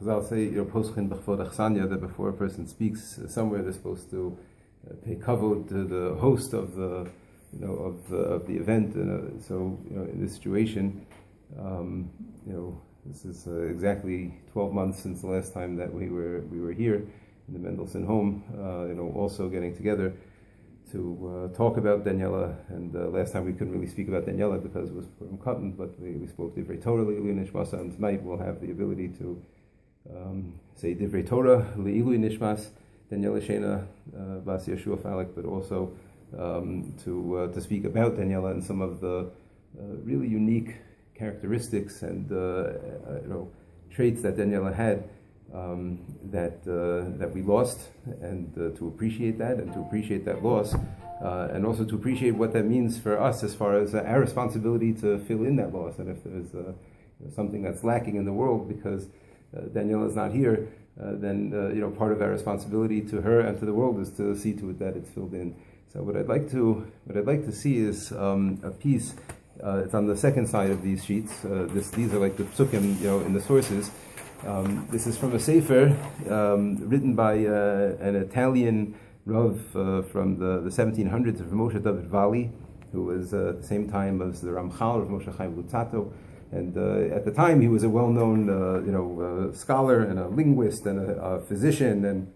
Chazal say, Poschin b'chvod achsanya, that before a person speaks somewhere, they're supposed to pay kavod to the host of the of the event. So in this situation, this is exactly 12 months since the last time that we were here in the Mendelson home. Also getting together to talk about Daniella. And last time we couldn't really speak about Daniella because it was from Cotton, but we spoke Divrei Torah, Liluy Nishmas, and tonight we'll have the ability to say Divrei Torah, Liluy Nishmas, Daniella Sheina, Bas Yehoshua Falik, but also to speak about Daniella and some of the really unique characteristics and traits that Daniella had that we lost, and to appreciate that and to appreciate that loss, and also to appreciate what that means for us as far as our responsibility to fill in that loss. And if there's something that's lacking in the world because Daniella is not here, then part of our responsibility to her and to the world is to see to it that it's filled in. So what I'd like to see is a piece. It's on the second side of these sheets. These are like the psukim, in the sources. This is from a sefer written by an Italian Rav from the 1700s, of Moshe David Vali, who was at the same time as the Ramchal of Moshe Chaim Lutzato. And at the time, he was a well-known, scholar and a linguist and a physician. And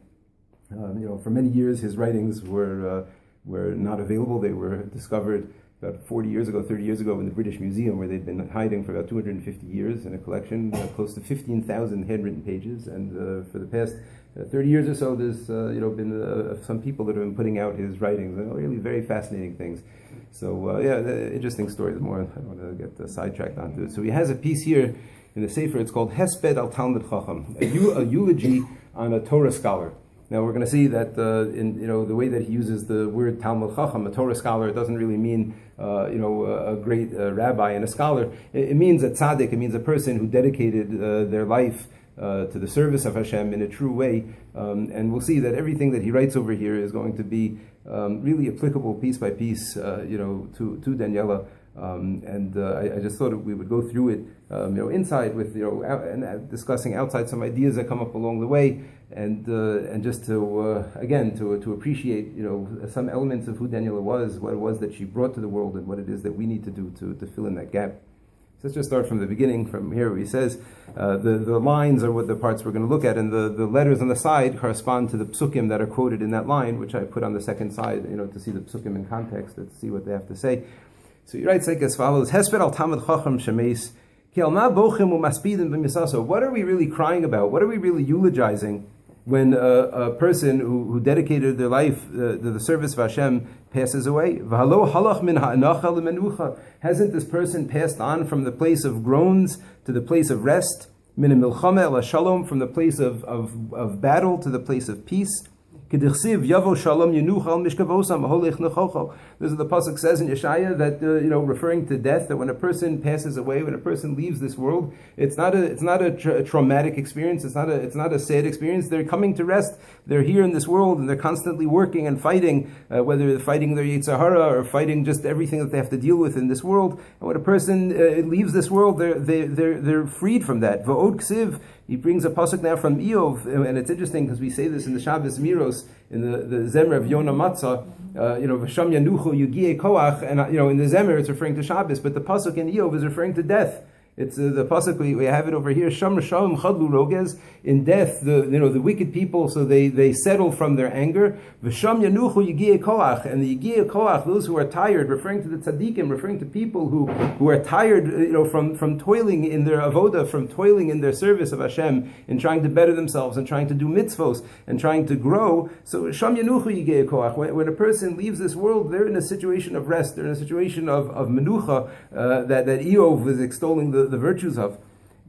for many years, his writings were not available. They were discovered about 30 years ago in the British Museum, where they'd been hiding for about 250 years in a collection, close to 15,000 handwritten pages. And for the past 30 years or so, there's been some people that have been putting out his writings, and really very fascinating things. So interesting stories. More, I don't want to get sidetracked onto it. So he has a piece here in the Sefer. It's called Hesped al Talmud Chacham, a eulogy on a Torah scholar. Now we're going to see that in the way that he uses the word Talmud Chacham, a Torah scholar, it doesn't really mean a great rabbi and a scholar. It means a tzaddik. It means a person who dedicated their life to the service of Hashem in a true way. And we'll see that everything that he writes over here is going to be really applicable piece by piece, to Daniella. I just thought we would go through it, inside with and discussing outside some ideas that come up along the way, and just to appreciate some elements of who Daniella was, what it was that she brought to the world, and what it is that we need to do to fill in that gap. So let's just start from the beginning. From here, where he says the lines are what the parts we're going to look at, and the letters on the side correspond to the psukim that are quoted in that line, which I put on the second side, to see the psukim in context, to see what they have to say. So he writes like as follows: Hesped al Talmud Chacham Shemeis Ki al ma bochim umaspidin b'misaso. What are we really crying about? What are we really eulogizing when a person who dedicated their life to the service of Hashem passes away? V'halo halach min ha'anacha l'menucha. Hasn't this person passed on from the place of groans to the place of rest? Min milchama el shalom, from the place of battle to the place of peace. This is the pasuk says in Yeshaya that referring to death, that when a person passes away, when a person leaves this world, it's not a traumatic experience. It's not a sad experience. They're coming to rest. They're here in this world, and they're constantly working and fighting, whether they're fighting their Yetzer Hara or fighting just everything that they have to deal with in this world. And when a person leaves this world, they're freed from that. V'od ksiv. He brings a pasuk now from Eov, and it's interesting because we say this in the Shabbos Miros, in the Zemer of Yonah Matzah, V'sham Yanuchu Yugiye Koach, and in the Zemer it's referring to Shabbos, but the pasuk in Eov is referring to death. It's the pasuk we have it over here. Sham Rashaim Chadlu Rogez. In death, the wicked people, so they settle from their anger. V'sham Yanuchu Yigiye Koach, and the Yigiye Koach, those who are tired, referring to the tzaddikim, referring to people who are tired, from toiling in their avoda, from toiling in their service of Hashem, in trying to better themselves and trying to do mitzvos and trying to grow. So Sham Yanuchu Yigiye Koach. When a person leaves this world, they're in a situation of rest. They're in a situation of menucha that Eov is extolling the virtues of.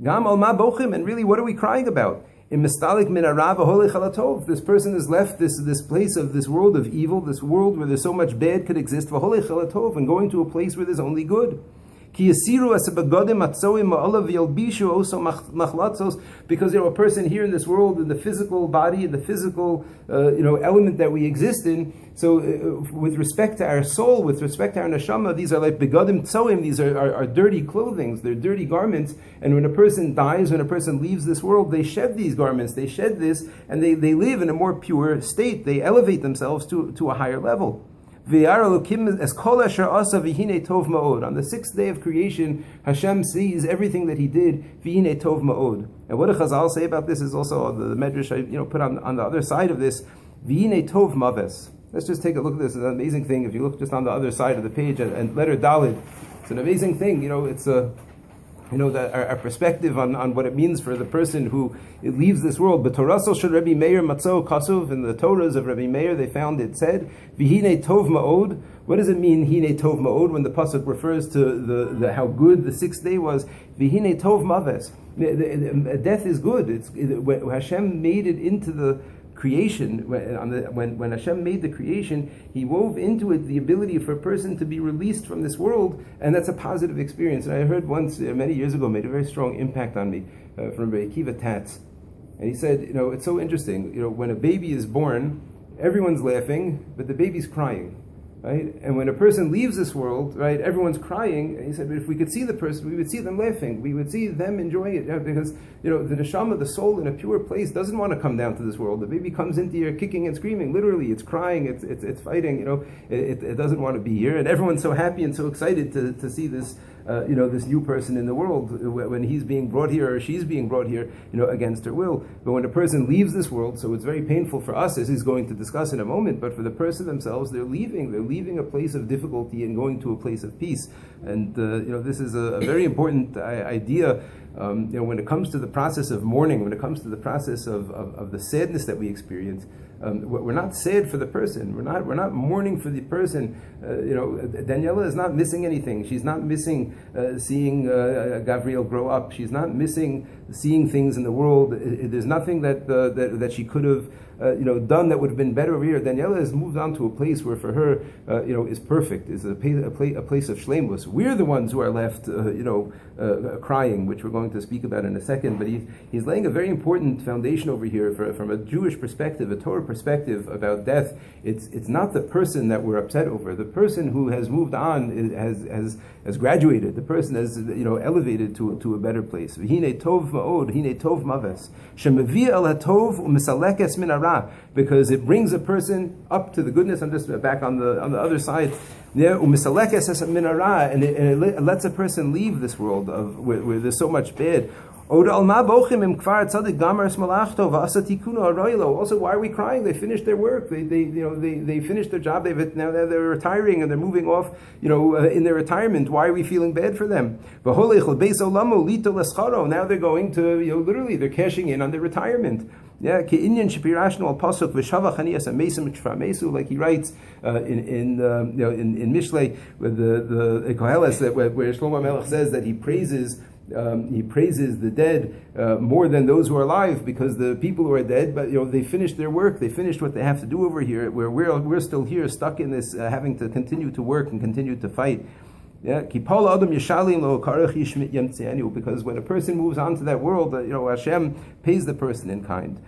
Gam al ma bochim, and really, what are we crying about? In mistalik min arav holech halatov. This person has left this place of this world of evil, this world where there's so much bad could exist, v'holech halatov, and going to a place where there's only good. Because a person here in this world, in the physical body, in the physical element that we exist in. So with respect to our soul, with respect to our neshama, these are like begadim tzoim. These are dirty clothing. They're dirty garments. And when a person dies, when a person leaves this world, they shed these garments. They shed this, and they live in a more pure state. They elevate themselves to a higher level. On the 6th day of creation, Hashem sees everything that He did. And what the Chazal say about this is also the Medrash I put on the other side of this. Tov maves. Let's just take a look at this. It's an amazing thing. If you look just on the other side of the page and letter Dalid, it's an amazing thing. It's that our perspective on what it means for the person who leaves this world. But Torasol shel Rabbi Meir matzo kasuv, in the Torahs of Rabbi Meir, they found it said, V'hine tov ma'od. What does it mean, Hine tov ma'od, when the pasuk refers to the how good the 6th day was? V'hine tov maves. Death is good. When Hashem made it into the creation, when Hashem made the creation, He wove into it the ability for a person to be released from this world, and that's a positive experience. And I heard once, many years ago, made a very strong impact on me, from Rabbi Akiva Tatz. And he said, it's so interesting, when a baby is born, everyone's laughing, but the baby's crying. Right? And when a person leaves this world, right, everyone's crying. And he said, but if we could see the person, we would see them laughing. We would see them enjoying it. Because, the neshama, the soul in a pure place, doesn't want to come down to this world. The baby comes into here kicking and screaming. Literally, it's crying, it's fighting, it doesn't want to be here. And everyone's so happy and so excited to see this, this new person in the world when he's being brought here or she's being brought here, against her will. But when a person leaves this world, so it's very painful for us, as he's going to discuss in a moment, but for the person themselves, they're leaving a place of difficulty and going to a place of peace. And this is a very important idea. When it comes to the process of mourning, when it comes to the process of the sadness that we experience, we're not sad for the person. We're not mourning for the person. Daniella is not missing anything. She's not missing seeing Gabriel grow up. She's not missing seeing things in the world. There's nothing that she could have done that would have been better over here. Daniella has moved on to a place where for her, is perfect, is a place of shleimus. We're the ones who are left, crying, which we're going to speak about in a second. But he's laying a very important foundation over here from a Jewish perspective, a Torah perspective about death. It's not the person that we're upset over. The person who has moved on has graduated. The person has elevated to a better place. V'hine tov ma'od, hine tov maves. Shemavia el hatov u'misalekes min hara. Because it brings a person up to the goodness. I'm just back on the other side. U'misalekes es min hara, and it lets a person leave this world where there's so much bad. Also, why are we crying? They finished their work. They finished their job. Now they're retiring and they're moving off. In their retirement. Why are we feeling bad for them? Now they're going to literally they're cashing in on their retirement. Yeah, like he writes in Mishlei, where the Koheles, where Shlomo Melech says that he praises the dead more than those who are alive, because the people who are dead, but they finished their work, they finished what they have to do over here. Where we're still here, stuck in this, having to continue to work and continue to fight. Yeah, because when a person moves on to that world, Hashem pays the person in kind.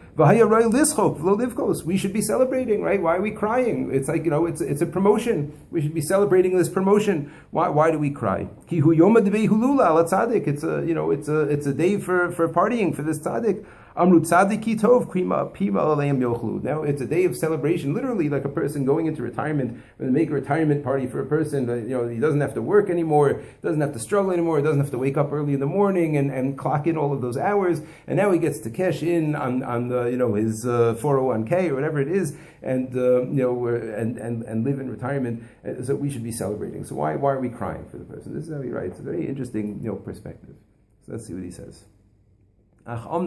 We should be celebrating, right? Why are we crying? It's like it's a promotion. We should be celebrating this promotion. Why do we cry? It's a day for partying for this tzaddik. Amru tzadiki tov pima aleim yochlu. Now it's a day of celebration, literally like a person going into retirement. When they make a retirement party for a person, he doesn't have to work anymore, doesn't have to struggle anymore, doesn't have to wake up early in the morning and clock in all of those hours, and now he gets to cash in on his 401k or whatever it is, and and live in retirement. So we should be celebrating. So why are we crying for the person? This is how he writes. It's a very interesting perspective. So let's see what he says. However,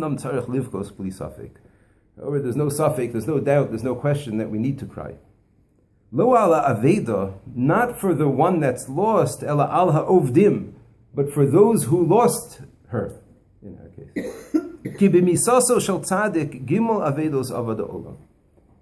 there's no suffix, there's no doubt, there's no question that we need to cry. Lo ala aveda, not for the one that's lost, ela al ha'ovdim, but for those who lost her, in her case. Ki b'misaso shel tzadik gimel avedos avada olam.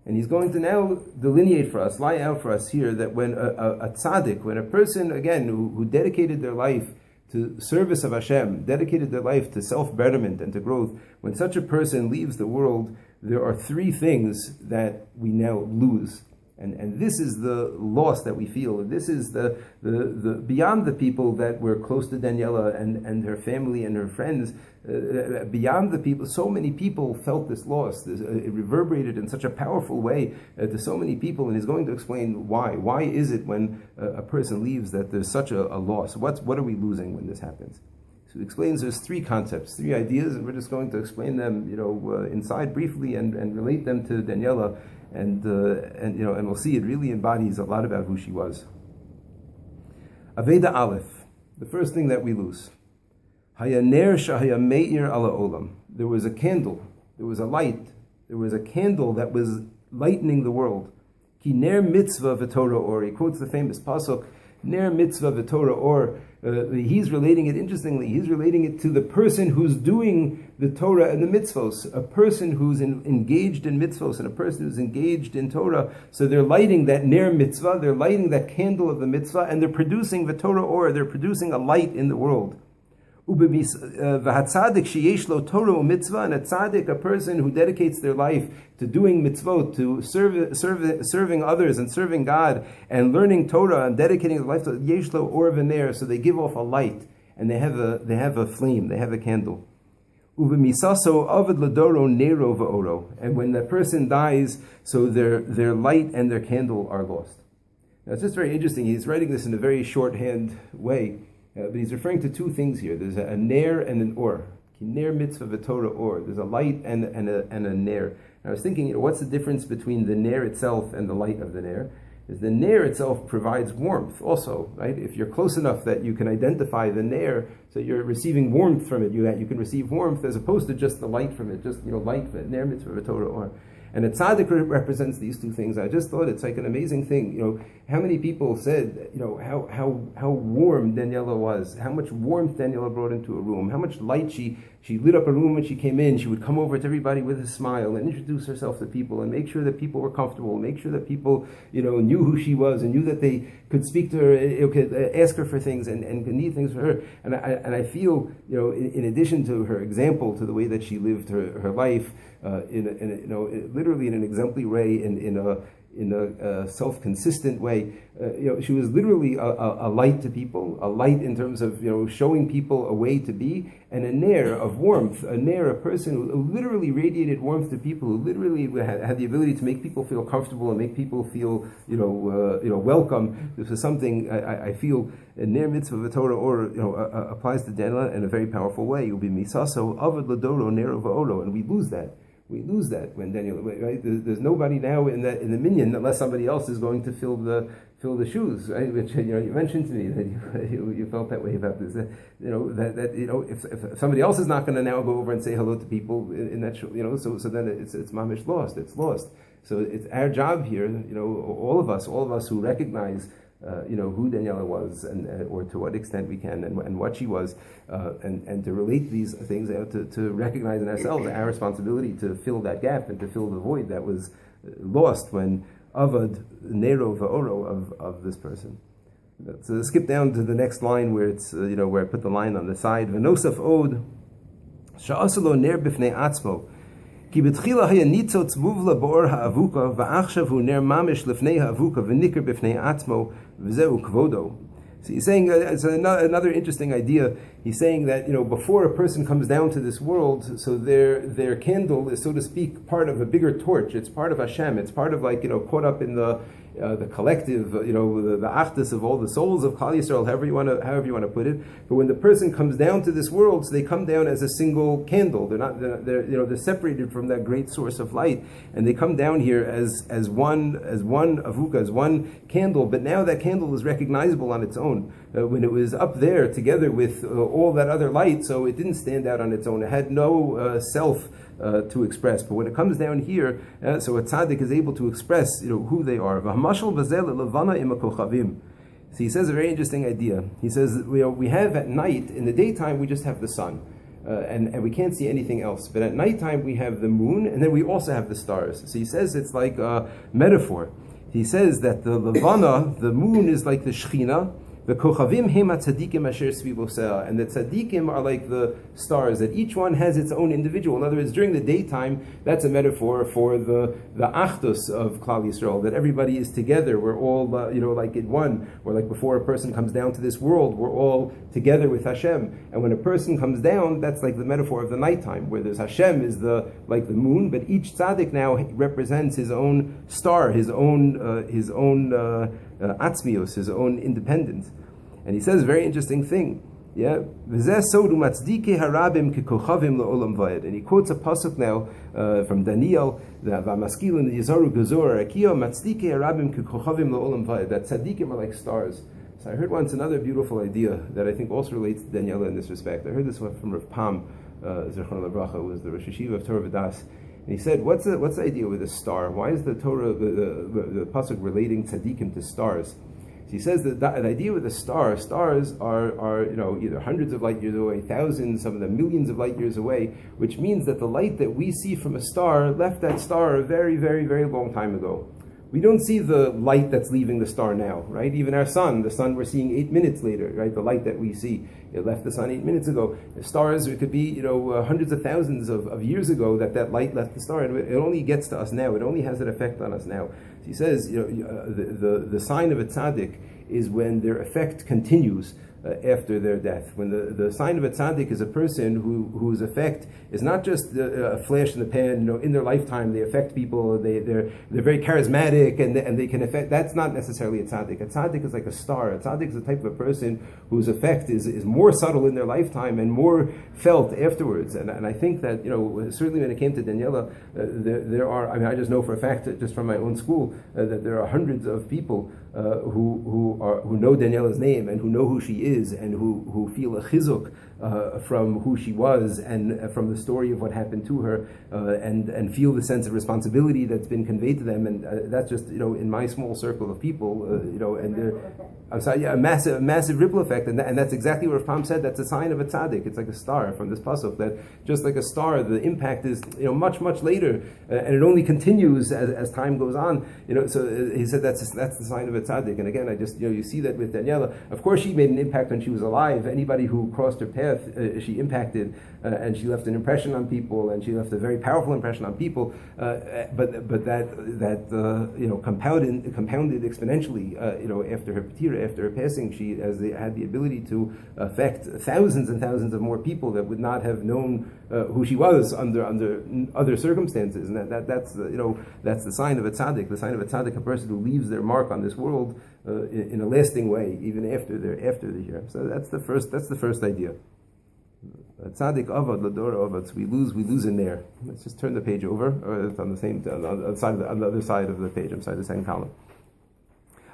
And he's going to now delineate for us, lie out for us here, that when a tzaddik, when a person, again, who dedicated their life to service of Hashem, dedicated their life to self-betterment and to growth, when such a person leaves the world, there are three things that we now lose. And this is the loss that we feel. This is the beyond the people that were close to Daniella and her family and her friends, beyond the people, so many people felt this loss. It reverberated in such a powerful way to so many people, and he's going to explain why. Why is it when a person leaves that there's such a loss? What are we losing when this happens? So he explains there's three concepts, three ideas, and we're just going to explain them, inside briefly and relate them to Daniella. And we'll see it really embodies a lot about who she was. Aveda Aleph, the first thing that we lose. Hayaner shahaya meir ala olam. There was a candle, there was a light, there was a candle that was lightening the world. Ki ner mitzvah v'torah or. He quotes the famous pasuk, ner mitzvah v'torah or. He's relating it, interestingly, he's relating it to the person who's doing the Torah and the mitzvos, a person who's engaged in mitzvos and a person who's engaged in Torah. So they're lighting that ner mitzvah, they're lighting that candle of the mitzvah, and they're producing the Torah or, they're producing a light in the world. V'hatzadik sheyesh lo Torah mitzvah, and a tzaddik, a person who dedicates their life to doing mitzvot, to serving others and serving God, and learning Torah and dedicating their life to yesh lo or v'ner, so they give off a light and they have a flame, they have a candle. Uvemisaso avid ladoro nero v'oro, and when that person dies, so their light and their candle are lost. Now it's just very interesting. He's writing this in a very shorthand way. But he's referring to two things here. There's a ner and an or. Ner mitzvah v'torah or. There's a light and a ner. And I was thinking, what's the difference between the ner itself and the light of the ner? Is the ner itself provides warmth also, right? If you're close enough that you can identify the ner, so you're receiving warmth from it, you can receive warmth as opposed to just the light from it, just light from it, ner mitzvah v'torah or. And a tzaddik represents these two things. I just thought it's like an amazing thing. How many people said, how warm Daniella was, how much warmth Daniella brought into a room, how much light she lit up a room when she came in. She would come over to everybody with a smile and introduce herself to people and make sure that people were comfortable, make sure that people, knew who she was and knew that they could speak to her, could ask her for things and could need things for her. And I feel, in addition to her example, to the way that she lived her life, literally in an exemplary way, in a self-consistent way, she was literally a light to people, a light in terms of showing people a way to be, and a ner of warmth, a person who literally radiated warmth to people, who literally had the ability to make people feel comfortable and make people feel welcome. This is something I feel ner mitzvah v'torah or applies to Daniella in a very powerful way. You'll be misaso avad ladoro ner v'oro, and we lose that. We lose that when Daniel, right? There's nobody now in the minyan unless somebody else is going to fill the shoes, right? Which you mentioned to me that you felt that way about this. If somebody else is not going to now go over and say hello to people in that show, so then it's mamish lost. It's lost. So it's our job here, all of us who recognize who Daniella was, or to what extent we can, and what she was, and to relate these things, to recognize in ourselves our responsibility to fill that gap and to fill the void that was lost when avad nero va'oro of this person. So skip down to the next line where it's where I put the line on the side. V'nosaf od sha'asalo ner b'fnei atzmo. Ki betchila haya nitzotz muvla ba'or ha'avuka va'achshav hu ner mamish lefnei ha'avuka v'nikr b'fnei atzmo v'zeu kvodo. So he's saying, it's another interesting idea. He's saying that, before a person comes down to this world, so their candle is, so to speak, part of a bigger torch. It's part of Hashem. It's part of caught up in the collective, the achdus of all the souls of Klal Yisrael, however you want to put it. But when the person comes down to this world, so they come down as a single candle. They're separated from that great source of light, and they come down here as one avuka, as one candle. But now that candle is recognizable on its own. When it was up there together with all that other light, so it didn't stand out on its own. It had no self to express. But when it comes down here, so a tzaddik is able to express, who they are. So he says a very interesting idea. He says, we have at night, in the daytime, we just have the sun. And we can't see anything else. But at nighttime, we have the moon, and then we also have the stars. So he says it's like a metaphor. He says that the levana, the moon, is like the Sheina, The kochavim hema tzadikim asher svivosea, and the tzadikim are like the stars, that each one has its own individual. In other words, during the daytime, that's a metaphor for the achdus of Klal Yisrael, that everybody is together. We're all, like in one. Or like before a person comes down to this world, we're all together with Hashem. And when a person comes down, that's like the metaphor of the nighttime, where there's Hashem is like the moon, but each tzaddik now represents his own star, his own atzmios, his own independence. And he says a very interesting thing. Yeah, and he quotes a pasuk now from Daniella, that tzaddikim are like stars. So I heard once another beautiful idea that I think also relates to Daniella in this respect. I heard this one from Rav Pam, Zechron Lebracha, who was the Rosh Hashiva of Torah V'das. And he said, what's the idea with a star? Why is the Torah, the pasuk relating tzaddikim to stars? So he says that the idea with a star, stars are either hundreds of light years away, thousands, some of them millions of light years away, which means that the light that we see from a star left that star a very, very, very long time ago. We don't see the light that's leaving the star now, right? Even our sun, the sun we're seeing 8 minutes later, right? The light that we see, it left the sun 8 minutes ago. The stars, it could be, hundreds of thousands of years ago that light left the star, and it only gets to us now. It only has an effect on us now. So he says, the sign of a tzaddik is when their effect continues after their death. When the sign of a tzaddik is a person whose effect is not just a flash in the pan. In their lifetime they affect people. They're very charismatic and they can affect. That's not necessarily a tzaddik. A tzaddik is like a star. A tzaddik is the type of a person whose effect is more subtle in their lifetime and more felt afterwards. And I think that certainly when it came to Daniella, there are. I just know for a fact that just from my own school that there are hundreds of people who know Daniella's name and who know who she is and who feel a chizuk from who she was and from the story of what happened to her and feel the sense of responsibility that's been conveyed to them, and that's just in my small circle of people and I'm sorry, a massive ripple effect, and that's exactly what Pam said. That's a sign of a tzaddik. It's like a star from this pasuk, that just like a star, the impact is much later, and it only continues as time goes on. So he said that's the sign of a tzaddik. And again, I just you see that with Daniella. Of course, she made an impact when she was alive. Anybody who crossed her path, she impacted, and she left an impression on people, and she left a very powerful impression on people. But that compounded exponentially. After her patira, after her passing, she had the ability to affect thousands and thousands of more people that would not have known who she was under other circumstances. And that's the sign of a tzaddik. The sign of a tzaddik, a person who leaves their mark on this world in a lasting way, even after they're here. So that's the first idea. Tzaddik avad lador avad. We lose in there. Let's just turn the page over, or it's on the other side of the page. I'm sorry, the second column.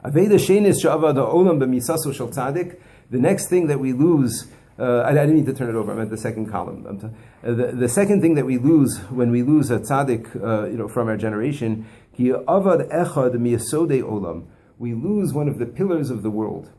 Aveda shenis she'avad ha'olam b'misaso shel tzaddik. The next thing that we lose. I didn't mean to turn it over. I meant the second column. The second thing that we lose when we lose a tzaddik, from our generation, ki avad echad miyasodei olam. We lose one of the pillars of the world.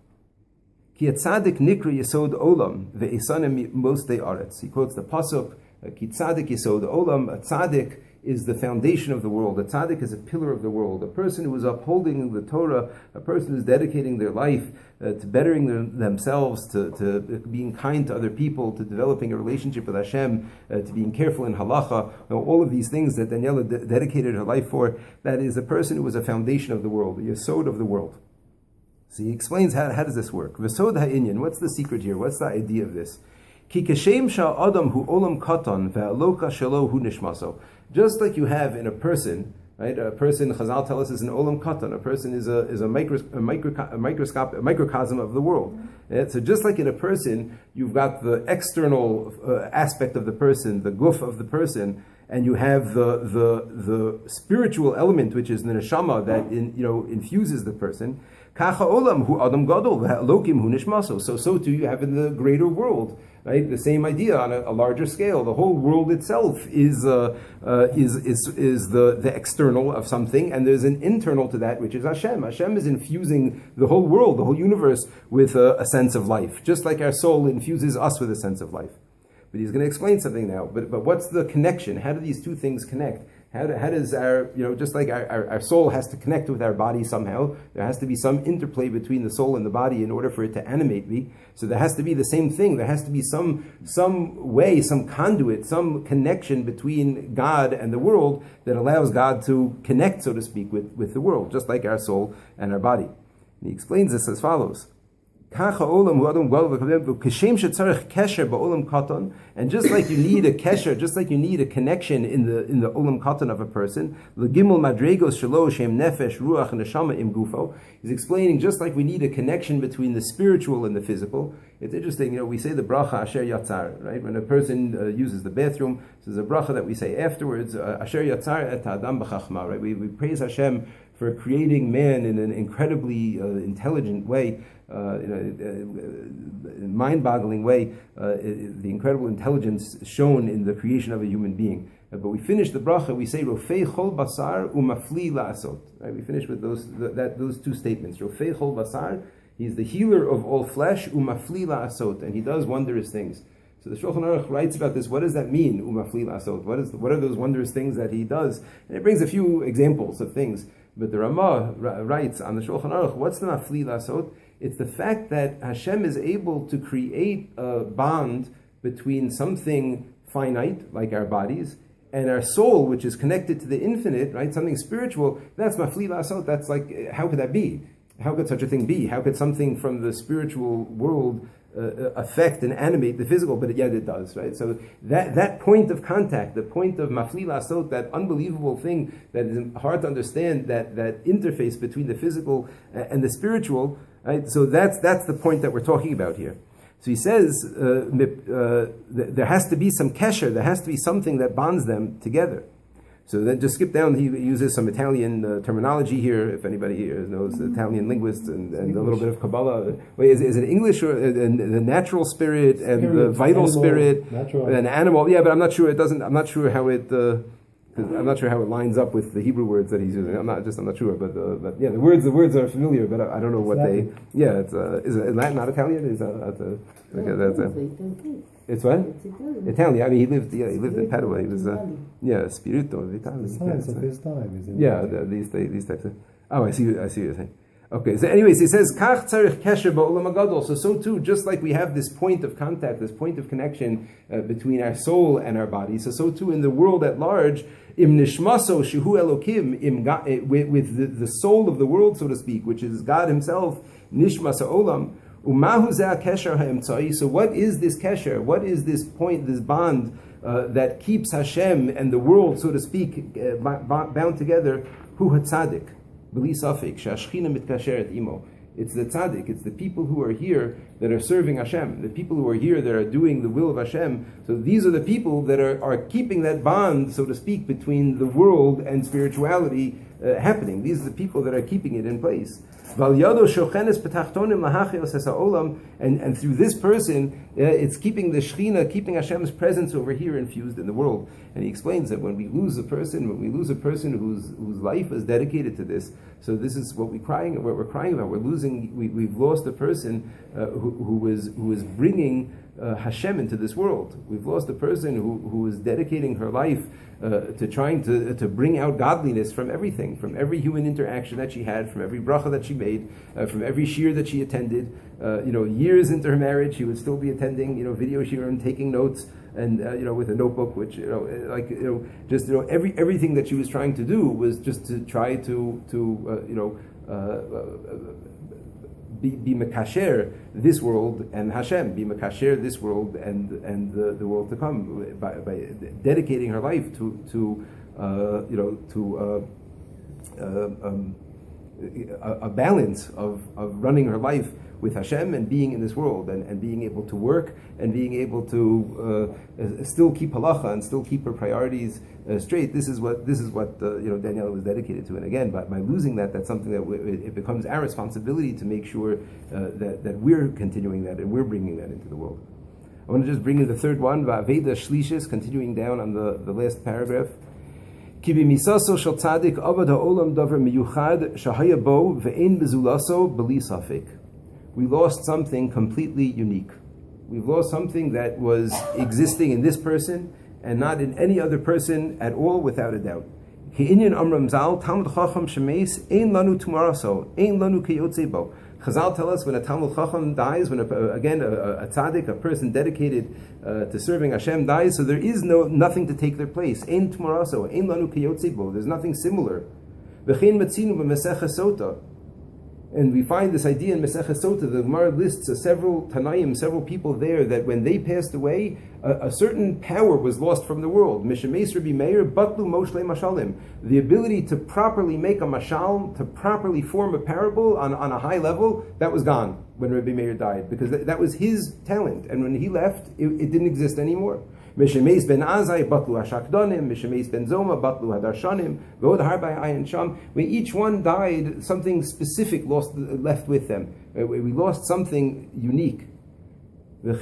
Ki tzaddik nikra yesod olam ve'esanim mostei aretz. He quotes the pasuk, ki tzaddik yesod olam. A tzaddik is the foundation of the world. A tzaddik is a pillar of the world. A person who is upholding the Torah, a person who is dedicating their life to bettering themselves, to being kind to other people, to developing a relationship with Hashem, to being careful in halacha, all of these things that Daniella dedicated her life for, that is a person who is a foundation of the world, the yesod of the world. So he explains how does this work. V'sod ha'inyan, what's the secret here? What's the idea of this? Ki kashem sha'adam hu olam katan ve'aloka shelo hu nishmaso. Just like you have in a person, right? A person, Chazal tell us, is an olam katan. A person is a microcosm of the world. Yeah? So just like in a person, you've got the external aspect of the person, the guf of the person, and you have the spiritual element, which is the neshama that infuses the person. Kacha olam hu adam gadol ve'elokim hu nishmaso. So too you have in the greater world. Right, the same idea on a larger scale. The whole world itself is the external of something, and there's an internal to that, which is Hashem. Hashem is infusing the whole world, the whole universe, with a sense of life, just like our soul infuses us with a sense of life. But he's going to explain something now. But what's the connection? How do these two things connect? How does our, just like our soul has to connect with our body somehow, there has to be some interplay between the soul and the body in order for it to animate me. So there has to be the same thing. There has to be some way, some conduit, some connection between God and the world that allows God to connect, so to speak, with the world, just like our soul and our body. And he explains this as follows. And just like you need a kesher, just like you need a connection in the olam katan of a person, he's explaining just like we need a connection between the spiritual and the physical. It's interesting, we say the bracha asher yatzar, right? When a person uses the bathroom, there's a bracha that we say afterwards, asher yatzar et adam b'chachma, right? We praise Hashem for creating man in an incredibly intelligent way, mind-boggling way, the incredible intelligence shown in the creation of a human being. But we finish the bracha, we say Rofei chol basar umafli la'asot. Right? We finish with those two statements. Rofei chol basar, he's the healer of all flesh, umafli la'asot, and he does wondrous things. So the Shulchan Aruch writes about this. What does that mean? Umafli la'asot. What are those wondrous things that he does? And it brings a few examples of things. But the Ramah writes on the Shulchan Aruch, what's the mafli la'asot? It's the fact that Hashem is able to create a bond between something finite, like our bodies, and our soul, which is connected to the infinite, right? Something spiritual. That's mafli la'asot. That's like, how could that be? How could such a thing be? How could something from the spiritual world affect and animate the physical? But yet it does, right? So that point of contact, the point of mafli la'asot, that unbelievable thing that is hard to understand, that interface between the physical and the spiritual, right? So that's the point that we're talking about here. So he says there has to be some kesher, there has to be something that bonds them together. So then just skip down, he uses some Italian terminology here, if anybody here knows Italian linguists, and a little bit of Kabbalah. Wait, is it English or the natural spirit and the vital spirit and animal? Yeah, but I'm not sure I'm not sure how it lines up with the Hebrew words that he's using. I'm not sure, but yeah, the words are familiar, but I don't know what they. Yeah, it's is it Latin, not Italian? It's what? It's Italian. I mean, he lived in Padua. He was spirito vitale. The science of his time, isn't it? Yeah, these types of. Oh, I see what you're saying. Okay, so anyways, he says, Kach tzarich kesher ba'olam hagadol. So too, just like we have this point of contact, this point of connection between our soul and our body, so too in the world at large, im nishmaso shehu elokim, with the soul of the world, so to speak, which is God Himself, nishmas ha'olam. Umahu zeh kesher ha'emtzai. So what is this kesher? What is this point, this bond that keeps Hashem and the world, so to speak, bound together? Hu hatzadik. B'li safek, she'ashchina mitkasheret imo. It's the tzaddik, it's the people who are here that are serving Hashem, the people who are here that are doing the will of Hashem. So these are the people that are keeping that bond, so to speak, between the world and spirituality happening. These are the people that are keeping it in place. And through this person, it's keeping the Sheina, keeping Hashem's presence over here infused in the world. And he explains that when we lose a person whose life is dedicated to this, so this is what we're crying about. We've lost a person who is bringing Hashem into this world. We've lost a person who is dedicating her life to trying to bring out godliness from everything, from every human interaction that she had, from every bracha that she made, from every shiur that she attended. Years into her marriage, she would still be attending, video shiur and taking notes, and with a notebook, which everything that she was trying to do was just to try to be makasher this world and Hashem, be makasher this world and the world to come by dedicating her life to a balance of running her life with Hashem and being in this world and being able to work and being able to still keep halacha and still keep her priorities straight. This is what Daniella was dedicated to. And again, by losing that's something that it becomes our responsibility to make sure that we're continuing that and we're bringing that into the world. I want to just bring in the third one, Va'aveda Shlishis, continuing down on the last paragraph. Ki b'misaso shel tzadik avad ha'olam davar miyuchad shahaya bo ve'en bezulaso b'li safek. We lost something completely unique. We've lost something that was existing in this person and not in any other person at all, without a doubt. Ki'inyan Amram Zal, Talmud Chacham Shemeis, Ein Lanu Tumaraso, Ein Lanu Keyotzei Bo. Chazal tell us when a Talmud Chacham dies, when a tzaddik, a person dedicated to serving Hashem dies, so there is nothing to take their place. Ein Tumaraso, Ein Lanu Keyotzei Bo. There's nothing similar. V'chein Matzinu b'Meseches Sota. And we find this idea in Meseches Sota. The Gemara lists several Tanaim, several people there, that when they passed away, a certain power was lost from the world. Mishemeis Rabbi Meir, Batlu Moshle Mashalim. The ability to properly make a mashal, to properly form a parable on a high level, that was gone when Rabbi Meir died, because that was his talent. And when he left, it didn't exist anymore. Mishemeis ben Azai, Batlu Hashakdonim, Mishemeis ben Zoma, Batlu Hadarshanim, Vod Harbai Ayin Sham. When each one died, something specific left with them. We lost something unique. The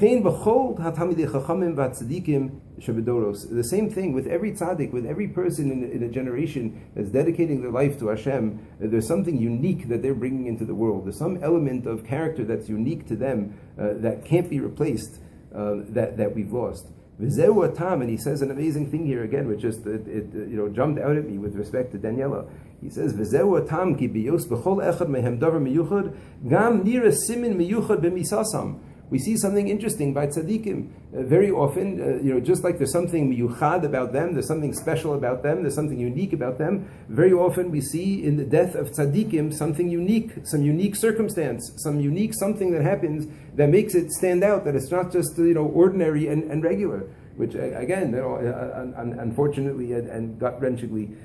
same thing with every tzaddik, with every person in a generation that's dedicating their life to Hashem. There's something unique that they're bringing into the world. There's some element of character that's unique to them that can't be replaced, that we've lost. And he says an amazing thing here again, which just jumped out at me with respect to Daniella. He says, ki biyos b'chol echad mehem davar miyuchad, gam nira simin miyuchad b'misasam. We see something interesting by tzaddikim. Very often, just like there's something miyuchad about them, there's something special about them, there's something unique about them. Very often we see in the death of tzaddikim something unique, some unique circumstance, some unique something that happens that makes it stand out, that it's not just ordinary and regular. Which again, unfortunately and gut-wrenchingly,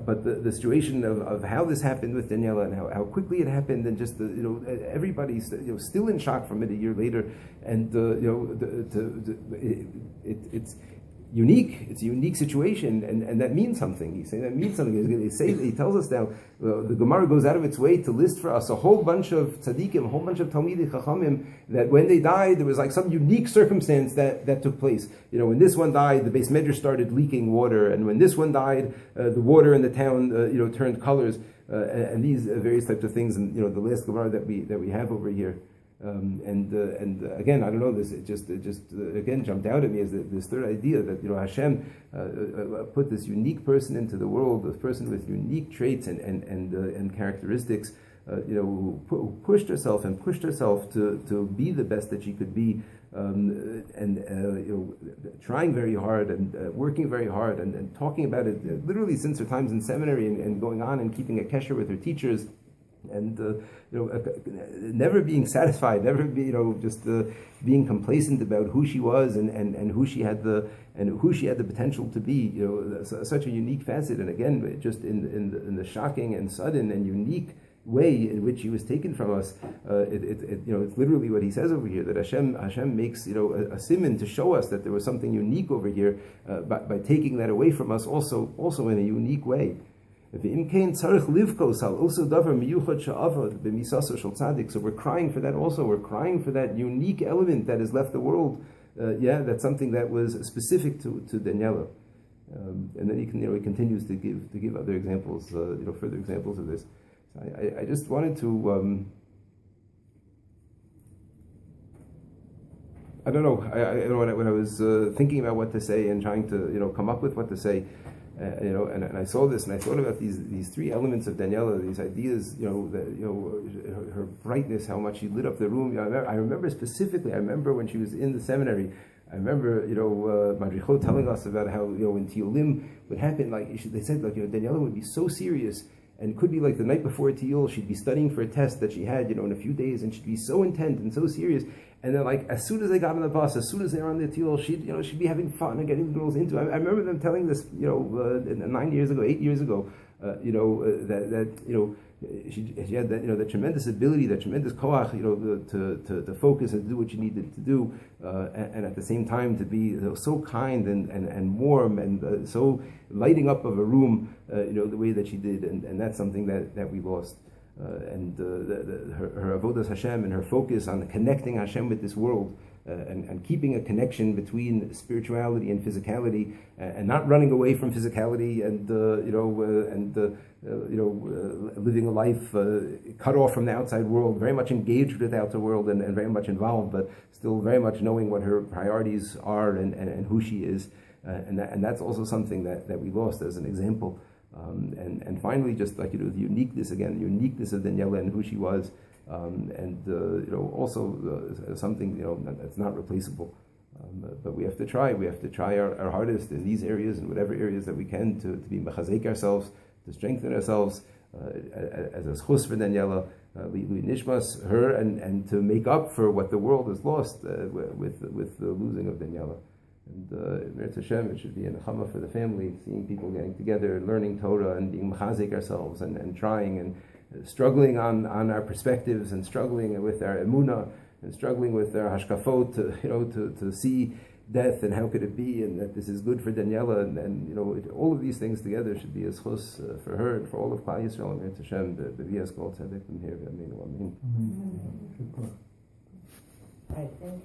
but the situation of how this happened with Daniella and how quickly it happened, and just everybody's still in shock from it a year later, and it's unique. It's a unique situation, and that means something. He's saying that means something. He tells us now. The Gemara goes out of its way to list for us a whole bunch of tzaddikim, a whole bunch of talmidei chachamim, that when they died, there was like some unique circumstance that took place. When this one died, the Beis Medrash started leaking water, and when this one died, the water in the town, turned colors, and these various types of things. And the last Gemara that we have over here. And again, I don't know. It just again jumped out at me as this third idea that Hashem put this unique person into the world, this person with unique traits and characteristics, who pushed herself to be the best that she could be, trying very hard and working very hard and talking about it literally since her times in seminary and going on and keeping a kesher with her teachers. And never being satisfied, never being complacent about who she was and who she had the potential to be. Such a unique facet, and again, just in the shocking and sudden and unique way in which she was taken from us. It's literally what he says over here, that Hashem makes a siman to show us that there was something unique over here by taking that away from us, also in a unique way. So we're crying for that also. We're crying for that unique element that has left the world. That's something that was specific to Daniella. And then he continues to give other examples, further examples of this. So I just wanted to. I don't know. When I was thinking about what to say and trying to come up with what to say. And I saw this, and I thought about these three elements of Daniella, these ideas, her brightness, how much she lit up the room. I remember specifically. I remember when she was in the seminary. I remember, Madrichot telling us about how, when Tiyulim would happen, they said, Daniella would be so serious, and could be like the night before Tiyul, she'd be studying for a test that she had, in a few days, and she'd be so intent and so serious. And then, as soon as they got on the bus, as soon as they were on the Tiyul, she'd be having fun and getting the girls into it. I remember them telling this, 8 years ago, she had that, the tremendous ability, that tremendous koach, to focus and do what she needed to do, and at the same time to be so kind and warm and so lighting up of a room, the way that she did, and that's something that we lost. Her avodas Hashem and her focus on connecting Hashem with this world, and keeping a connection between spirituality and physicality, and not running away from physicality, and living a life cut off from the outside world, very much engaged with the outer world and very much involved, but still very much knowing what her priorities are and who she is, and that's also something that we lost as an example And finally, just like the uniqueness of Daniella and who she was, also something that's not replaceable. But we have to try. We have to try our hardest in these areas and whatever areas that we can to be mechazek ourselves, to strengthen ourselves as a schus for Daniella, Liluy nishmas her, and to make up for what the world has lost with the losing of Daniella. And Meretz Hashem, it should be a nechama for the family, seeing people getting together, learning Torah, and being mechazek ourselves, and trying and struggling on our perspectives, and struggling with our emunah, and struggling with our hashkafot, to see death and how could it be, and that this is good for Daniella, and all of these things together should be a schus for her and for all of Klal Yisrael. And Meretz Hashem, b'vias kol tzedek, and here, amen.